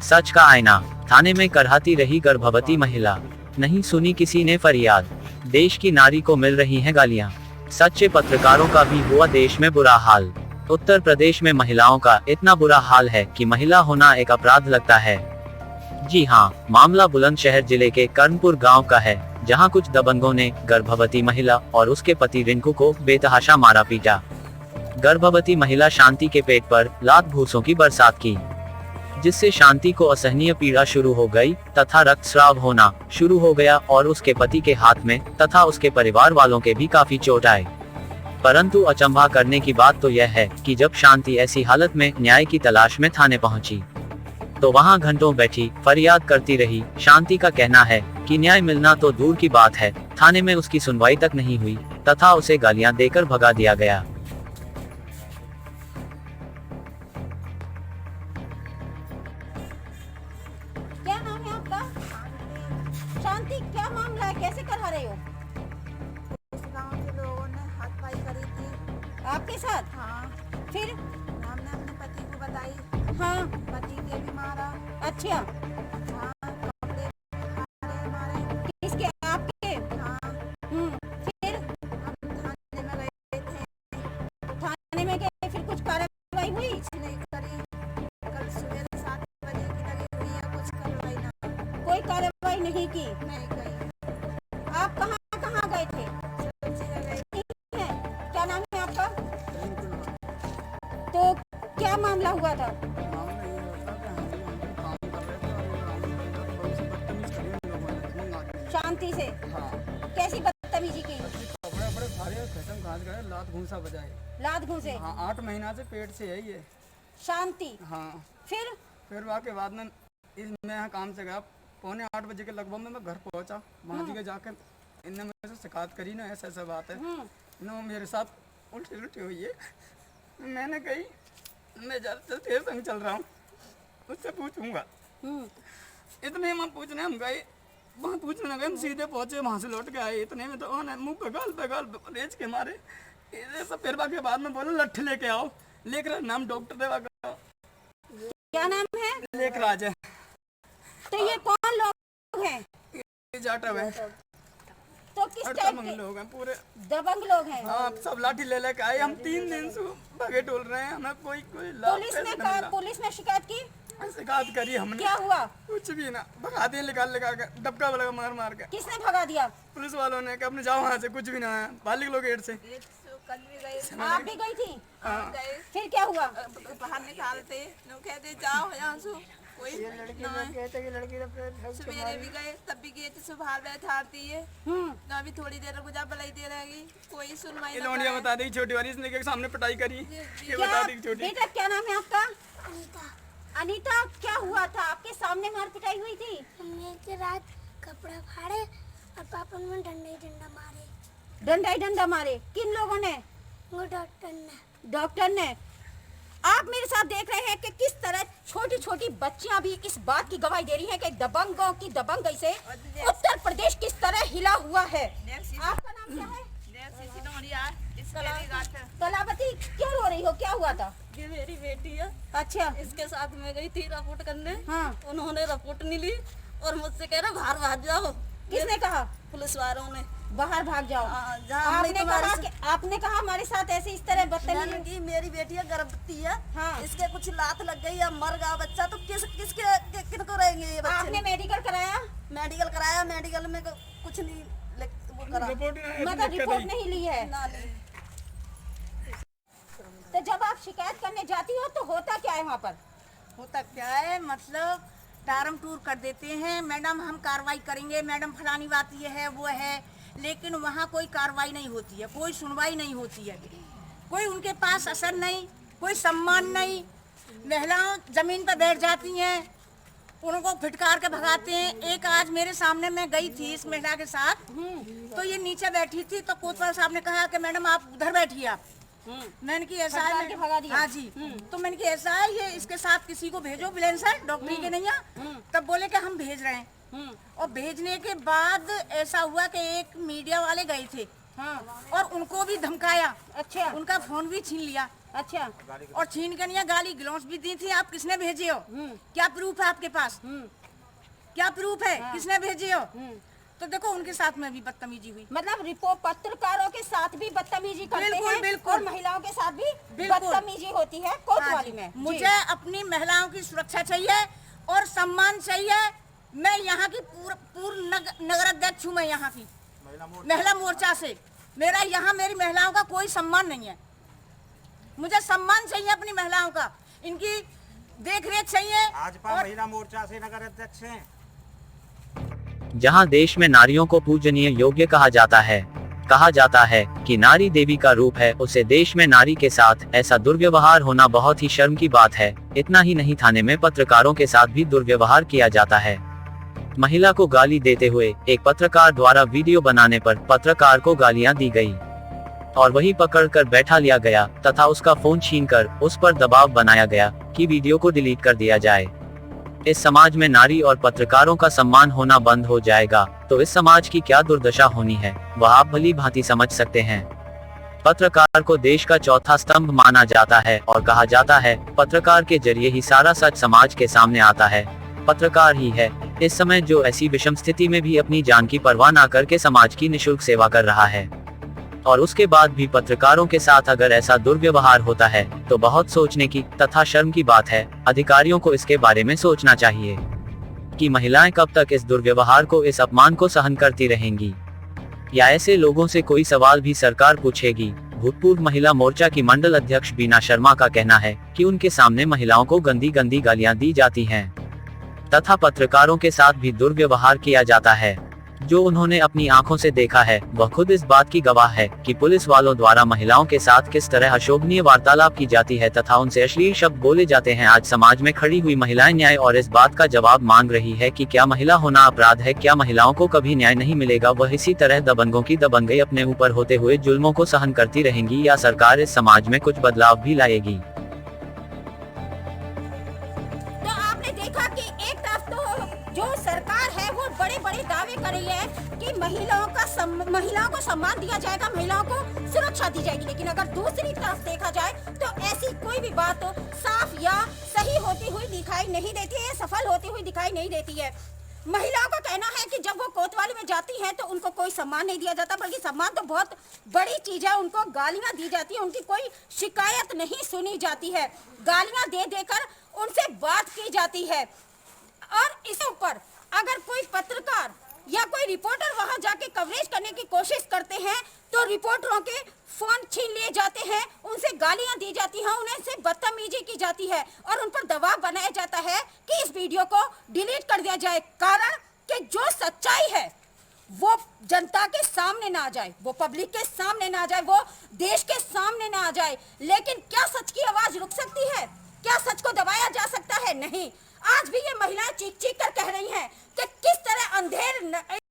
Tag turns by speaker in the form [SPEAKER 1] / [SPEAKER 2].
[SPEAKER 1] सच का आईना, थाने में करहाती रही गर्भवती महिला, नहीं सुनी किसी ने फरियाद, देश की नारी को मिल रही हैं गालियां, सच्चे पत्रकारों का भी हुआ देश में बुरा हाल। उत्तर प्रदेश में महिलाओं का इतना बुरा हाल है कि महिला होना एक अपराध लगता है। जी हाँ, मामला बुलंदशहर जिले के कर्णपुर गांव का है, जहां कुछ दबंगों ने गर्भवती महिला और उसके पति रिंकू को बेतहाशा मारा पीटा। गर्भवती महिला शांति के पेट पर लात घूंसों की बरसात की, जिससे शांति को असहनीय पीड़ा शुरू हो गई तथा रक्तस्राव होना शुरू हो गया और उसके पति के हाथ में तथा उसके परिवार वालों के भी काफी चोट आए। परंतु अचंभा करने की बात तो यह है कि जब शांति ऐसी हालत में न्याय की तलाश में थाने पहुंची, तो वहां घंटों बैठी फरियाद करती रही। शांति का कहना है कि न्याय मिलना तो दूर की बात है, थाने में उसकी सुनवाई तक नहीं हुई तथा उसे गालियां देकर भगा दिया गया।
[SPEAKER 2] क्या नाम है आपका? शांति, क्या मामला है, कैसे करवा रहे हो?
[SPEAKER 3] इस गांव के लोगों ने हाथापाई करी थी
[SPEAKER 2] आपके साथ?
[SPEAKER 3] हाँ,
[SPEAKER 2] फिर?
[SPEAKER 3] हमने अपने पति को बताई,
[SPEAKER 2] हाँ,
[SPEAKER 3] पति के भी मारा।
[SPEAKER 2] अच्छा,
[SPEAKER 3] हाँ, कपड़े मारे।
[SPEAKER 2] किसके? आपके?
[SPEAKER 3] हाँ,
[SPEAKER 2] फिर
[SPEAKER 3] हम थाने में गए थे,
[SPEAKER 2] थाने में गए, फिर कुछ कार्रवाई हुई?
[SPEAKER 3] कुछ नहीं करी। कल सुबह 7 बजे की लगी हुई है, कुछ कार्रवाई ना,
[SPEAKER 2] कोई कार्रवाई नहीं की?
[SPEAKER 3] नहीं गई।
[SPEAKER 2] आप कहाँ कहाँ गए थे?
[SPEAKER 3] सब जगह गए।
[SPEAKER 2] ठीक है, क्या नाम है आपका? तो क्या मामला हुआ था?
[SPEAKER 4] मामला ये होता कि हम काम कर रहे थे और थोड़ी सी बदतमीज करी उन लोगों ने फोन आके।
[SPEAKER 2] शांति से?
[SPEAKER 4] हाँ,
[SPEAKER 2] कैसी बदतमीजी की?
[SPEAKER 4] कपड़े बड़े फाड़े खत्म घास गए, लात घूंसा बजाए।
[SPEAKER 2] लात घूंसे?
[SPEAKER 4] हाँ, 8 महीना से पेट से है ये।
[SPEAKER 2] शांति?
[SPEAKER 4] हाँ,
[SPEAKER 2] फिर
[SPEAKER 4] वाके बाद में मैं यहाँ काम से गया, 7:45 बजे के लगभग में मैं घर पहुँचा। वहाँ जी के जाकर इनने मेरे से शिकायत करी ना, ऐसा ऐसा बात है। इन्होंने मेरे साथ उल्टी उल्टी हुई है। मैंने कही मैं ज़्यादा तेरे संग चल रहा हूँ, उससे पूछूंगा। इतने में पूछने हम गए, वहाँ पूछने लगे, हम सीधे पहुँचे, वहाँ से लौट के आए। इतने में तो उन्होंने मुँह पे गाल रेज के मारे। सब फिर के बाद में बोले लट्ठ लेके आओ। लेकर नाम डॉक्टर देवा का,
[SPEAKER 2] क्या नाम है?
[SPEAKER 4] लेख राज है।
[SPEAKER 2] तो ये कौन लोग हैं?
[SPEAKER 4] ये जाटव है,
[SPEAKER 2] तो किस टाइप
[SPEAKER 4] दबंग
[SPEAKER 2] के?
[SPEAKER 4] लोग हैं पूरे।
[SPEAKER 2] दबंग लोग हैं?
[SPEAKER 4] हाँ, सब लाठी ले लेके आए। हम 3 दिन से भगे टोल रहे हैं, हमें कोई लाभ
[SPEAKER 2] पुलिस
[SPEAKER 4] पैसे
[SPEAKER 2] ने
[SPEAKER 4] नहीं
[SPEAKER 2] कहा,
[SPEAKER 4] मिला।
[SPEAKER 2] पुलिस ने शिकायत की?
[SPEAKER 4] शिकायत करी हमने,
[SPEAKER 2] क्या हुआ?
[SPEAKER 4] कुछ भी ना, भगा दिए निकाल के, डबका लगा मार के।
[SPEAKER 2] किसने भगा दिया?
[SPEAKER 4] पुलिस वालों ने कहा अपने जाओ वहाँ से, कुछ भी ना है। बालिक लोग गेट से।
[SPEAKER 3] कल भी गए,
[SPEAKER 2] आप भी गई थी?
[SPEAKER 4] हाँ,
[SPEAKER 3] गए,
[SPEAKER 2] फिर क्या हुआ?
[SPEAKER 3] बाहर निकालते, लोग कहते जाओ यहाँ से, कोई
[SPEAKER 4] लड़की
[SPEAKER 3] ना
[SPEAKER 4] लोग कहते कि लड़की तो फिर ठग के
[SPEAKER 3] सवेरे
[SPEAKER 4] मारी।
[SPEAKER 3] भी गए, तब भी गए थे, सुबह बैठाती है। ना भी थोड़ी देर गुजार बलाई दे रहेगी, कोई सुनवाई
[SPEAKER 4] ये
[SPEAKER 3] ना
[SPEAKER 4] लौंडिया
[SPEAKER 3] करे।
[SPEAKER 4] बता दी छोटी वाली, इसने के सामने पिटाई करी। ये
[SPEAKER 2] क्या?
[SPEAKER 4] बता दी छोटी।
[SPEAKER 2] बेटा, क्या नाम है आपका? अनीता, क्या हुआ था? आपके सामने मार पिटाई हुई थी?
[SPEAKER 5] हमने के रात कपड़ा फाड़े और पापा ने डंडा ही डंडा मारे।
[SPEAKER 2] डंडा ही डंडा मारे? किन लोगों ने?
[SPEAKER 5] वो डॉक्टर ने।
[SPEAKER 2] डॉक्टर ने? आप मेरे साथ देख रहे हैं कि किस तरह छोटी छोटी बच्चियां भी इस बात की गवाही दे रही हैं कि दबंगों की दबंगई से उत्तर प्रदेश किस तरह हिला हुआ है। आपका नाम क्या है? कलावती, क्यों रो रही हो? क्या हुआ था?
[SPEAKER 6] ये मेरी बेटी है,
[SPEAKER 2] अच्छा,
[SPEAKER 6] इसके साथ मैं गई थी रिपोर्ट करने।
[SPEAKER 2] हाँ।
[SPEAKER 6] उन्होंने रिपोर्ट नहीं ली और मुझसे कह रहे बाहर भाग जाओ।
[SPEAKER 2] किसने कहा?
[SPEAKER 6] पुलिस वालों ने।
[SPEAKER 2] बाहर भाग जाओ?
[SPEAKER 6] हाँ, जहाँ हमने
[SPEAKER 2] आपने कहा हमारे साथ ऐसे इस तरह
[SPEAKER 6] मैंने
[SPEAKER 2] बदतमीजी?
[SPEAKER 6] की मेरी बेटी है, गर्भवती है।
[SPEAKER 2] हाँ।
[SPEAKER 6] इसके कुछ लात लग गई या मर गया बच्चा तो किनको रहेंगे ये
[SPEAKER 2] आपने
[SPEAKER 6] बच्चे?
[SPEAKER 2] मेडिकल कराया?
[SPEAKER 6] मेडिकल कराया, मेडिकल में कुछ नहीं वो करा,
[SPEAKER 4] रिपोर्ट नहीं
[SPEAKER 2] मतलब रिपोर्ट नहीं ली है?
[SPEAKER 6] ना ली।
[SPEAKER 2] तो जब आप शिकायत करने जाती हो तो होता क्या है वहाँ पर?
[SPEAKER 3] होता क्या है, मतलब टारम टूर कर देते हैं, मैडम हम कार्रवाई करेंगे, मैडम फलानी बात ये है वो है, लेकिन वहाँ कोई कार्रवाई नहीं होती है, कोई सुनवाई नहीं होती है, कोई उनके पास असर नहीं, कोई सम्मान नहीं। महिलाएं जमीन पर बैठ जाती हैं, उनको फिटकार के भगाते हैं। एक आज मेरे सामने मैं गई थी इस महिला के साथ, तो ये नीचे बैठी थी, तो कोतवाल साहब ने कहा कि मैडम आप उधर बैठिए आप। मैंने की ऐसा
[SPEAKER 2] फटकार
[SPEAKER 3] है,
[SPEAKER 2] के भगा दिया?
[SPEAKER 3] हाँ जी। तो मैंने की ऐसा है, ये इसके साथ किसी को भेजो एम्बुलेंस है, डॉक्टरी के नहीं है। तब बोले कि हम भेज रहे हैं। और भेजने के बाद ऐसा हुआ कि एक मीडिया वाले गए थे,
[SPEAKER 2] हाँ।
[SPEAKER 3] और उनको भी धमकाया।
[SPEAKER 2] अच्छा।
[SPEAKER 3] उनका फोन भी छीन लिया।
[SPEAKER 2] अच्छा।
[SPEAKER 3] और छीन के नहीं गाली गलौज भी दी थी। आप किसने भेजे हो? क्या प्रूफ है आपके पास? क्या प्रूफ है? किसने भेजे हो? तो देखो उनके साथ में भी बदतमीजी हुई।
[SPEAKER 2] मतलब रिपोर्ट पत्रकारों के साथ भी बदतमीजी करते
[SPEAKER 3] बिल्कुल,
[SPEAKER 2] हैं
[SPEAKER 3] बिल्कुल।
[SPEAKER 2] और महिलाओं के साथ भी
[SPEAKER 3] बिल्कुल।
[SPEAKER 2] बदतमीजी होती है कोतवाली में। जी।
[SPEAKER 3] मुझे अपनी महिलाओं की सुरक्षा चाहिए और सम्मान चाहिए। मैं यहाँ की पूर्ण नगर अध्यक्ष हूँ। मैं यहाँ की महिला मोर्चा से मेरा यहाँ मेरी महिलाओं का कोई सम्मान नहीं है। मुझे सम्मान चाहिए अपनी महिलाओं का, इनकी देख रेख चाहिए।
[SPEAKER 7] भाजपा महिला मोर्चा से नगर अध्यक्ष हैं।
[SPEAKER 1] जहां देश में नारियों को पूजनीय योग्य कहा जाता है कि नारी देवी का रूप है, उसे देश में नारी के साथ ऐसा दुर्व्यवहार होना बहुत ही शर्म की बात है। इतना ही नहीं, थाने में पत्रकारों के साथ भी दुर्व्यवहार किया जाता है। महिला को गाली देते हुए एक पत्रकार द्वारा वीडियो बनाने पर पत्रकार को गालियां दी गई और वही पकड़कर बैठा लिया गया तथा उसका फोन छीनकर उस पर दबाव बनाया गया कि वीडियो को डिलीट कर दिया जाए। इस समाज में नारी और पत्रकारों का सम्मान होना बंद हो जाएगा तो इस समाज की क्या दुर्दशा होनी है, वह आप भली भांति समझ सकते हैं। पत्रकार को देश का चौथा स्तंभ माना जाता है और कहा जाता है पत्रकार के जरिए ही सारा सच समाज के सामने आता है। पत्रकार ही है इस समय जो ऐसी विषम स्थिति में भी अपनी जान की परवाह न करके समाज की निःशुल्क सेवा कर रहा है, और उसके बाद भी पत्रकारों के साथ अगर ऐसा दुर्व्यवहार होता है तो बहुत सोचने की तथा शर्म की बात है। अधिकारियों को इसके बारे में सोचना चाहिए कि महिलाएं कब तक इस दुर्व्यवहार को, इस अपमान को सहन करती रहेंगी, या ऐसे लोगों से कोई सवाल भी सरकार पूछेगी। भूतपूर्व महिला मोर्चा की मंडल अध्यक्ष बीना शर्मा का कहना है कि उनके सामने महिलाओं को गंदी गंदी गालियां दी जाती हैं तथा पत्रकारों के साथ भी दुर्व्यवहार किया जाता है। जो उन्होंने अपनी आंखों से देखा है वह खुद इस बात की गवाह है कि पुलिस वालों द्वारा महिलाओं के साथ किस तरह अशोभनीय वार्तालाप की जाती है तथा उनसे अश्लील शब्द बोले जाते हैं। आज समाज में खड़ी हुई महिलाएं न्याय और इस बात का जवाब मांग रही है कि क्या महिला होना अपराध है? क्या महिलाओं को कभी न्याय नहीं मिलेगा? वह इसी तरह दबंगों की दबंगई अपने ऊपर होते हुए जुल्मों को सहन करती रहेंगी, या सरकार इस समाज में कुछ बदलाव भी लाएगी?
[SPEAKER 2] तो आपने देखा कि एक तरफ तो जो सरकार है वो बड़े बड़े दावे कर रही है कि महिलाओं को सम्मान दिया जाएगा, महिलाओं को सुरक्षा दी जाएगी, लेकिन अगर दूसरी तरफ देखा जाए तो ऐसी कोई भी बात साफ या सही होती हुई दिखाई नहीं देती है, सफल होती हुई दिखाई नहीं देती है। महिलाओं का कहना है कि जब वो कोतवाली में जाती हैं तो उनको कोई सम्मान नहीं दिया जाता, बल्कि सम्मान तो बहुत बड़ी चीज है। उनको गालियां दी जाती है, उनकी कोई शिकायत नहीं सुनी जाती है, गालियां दे देकर उनसे बात की जाती है। और इसके ऊपर अगर कोई पत्रकार या कोई रिपोर्टर वहां जाके कवरेज करने की कोशिश करते हैं तो रिपोर्टरों के फोन छीन लिए जाते हैं, उनसे गालियां दी जाती हैं, उन्हें से बदतमीजी की जाती है और उन पर दबाव बनाया जाता है कि इस वीडियो को डिलीट कर दिया जाए। कारण कि जो सच्चाई है वो जनता के सामने ना आ जाए, वो पब्लिक के सामने ना आ जाए, वो देश के सामने ना आ जाए। लेकिन क्या सच की आवाज रुक सकती है? क्या सच को दबाया जा सकता है? नहीं। आज भी ये महिलाएं चीख चीख कर कह रही हैं कि किस तरह अंधेर